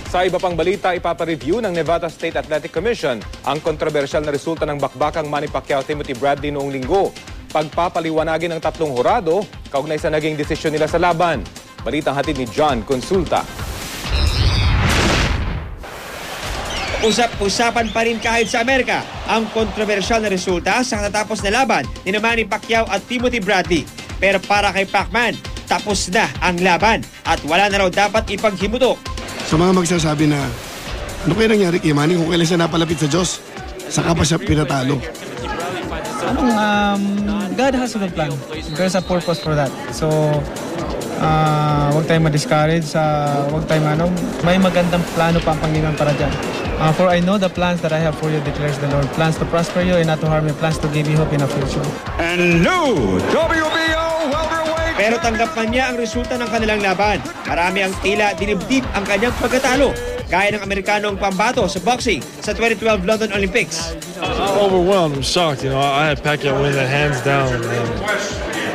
Sa iba pang balita, ipapareview ng Nevada State Athletic Commission ang kontrobersyal na resulta ng bakbakang Manny Pacquiao-Timothy Bradley noong linggo. Pagpapaliwanagin ng tatlong hurado, kaugnay sa naging desisyon nila sa laban. Balitang hatid ni John Consulta. Usap-usapan pa rin kahit sa Amerika ang kontrobersyal na resulta sa natapos na laban ni Manny Pacquiao at Timothy Bradley. Pero para kay Pacman, tapos na ang laban at wala na raw dapat ipaghimutok. Sa mga magsasabi na ano kaya nangyari kay Manny kung kailan siya napalapit sa Diyos, saka pa siya pinatalo. God has a good plan. There's a purpose for that. So, huwag tayong ma-discourage. Huwag tayong may magandang plano pa ang Panginoon para dyan. For I know the plans that I have for you, declares the Lord. Plans to prosper you and not to harm you. Plans to give you hope in a future. And new WBO welterweight. Pero tanggap man niya ang resulta ng kanilang laban. Marami ang tila dinibdib ang kanyang pagkatalo. Gaya ng Amerikanong pambato sa boxing sa 2012 London Olympics. I'm overwhelmed. I'm shocked. I had Pacquiao win that hands down.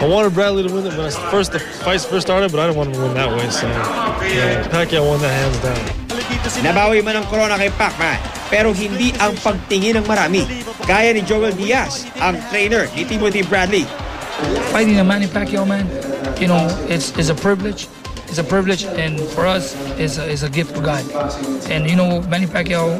I wanted Bradley to win it when the fight first started, but I didn't want him to win that way. So, Pacquiao won that hands down. Nabawi man ang corona kay Pacman, pero hindi ang pagtingin ng marami. Gaya ni Joel Diaz, ang trainer ni Timothy Bradley. Fighting a Manny Pacquiao, man, it's a privilege. It's a privilege, and for us, it's a gift from God. And Manny Pacquiao,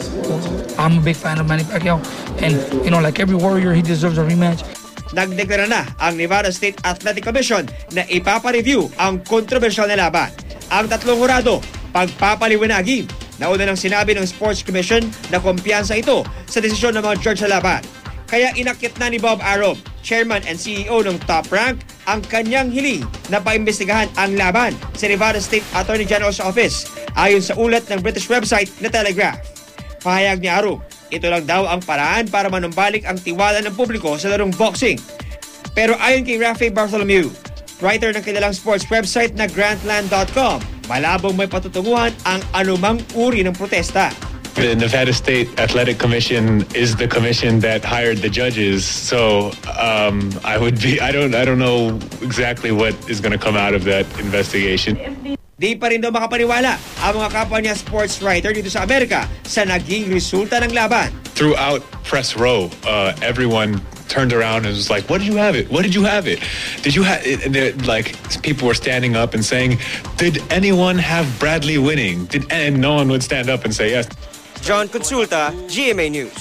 I'm a big fan of Manny Pacquiao, and like every warrior, he deserves a rematch. Nagdeklara na ang Nevada State Athletic Commission na ipapareview ang kontrobersyal na laban. Ang tatlong hurado, pagpapaliwanagin. Nauna nang sinabi ng Sports Commission na kumpiyansa ito sa desisyon ng mga judge sa laban. Kaya inakyat na ni Bob Arum, Chairman and CEO ng Top Rank, ang kanyang hiling na paimbestigahan ang laban sa Nevada State Attorney General's Office ayon sa ulat ng British website na Telegraph. Pahayag ni Arum, ito lang daw ang paraan para manumbalik ang tiwala ng publiko sa larong boxing. Pero ayon kay Rafe Bartholomew, writer ng kilalang sports website na Grantland.com, malabong may patutunguhan ang anumang uri ng protesta. The Nevada State Athletic Commission is the commission that hired the judges, so I don't know exactly what is going to come out of that investigation. Di pa rin daw makapaniwala ang mga kapwa niya sports writer dito sa Amerika sa naging resulta ng laban. Throughout press row, everyone turned around and was like, "What did you have it? What did you have it? Did you have it?" And like people were standing up and saying, "Did anyone have Bradley winning?" And no one would stand up and say yes. John Consulta, GMA News.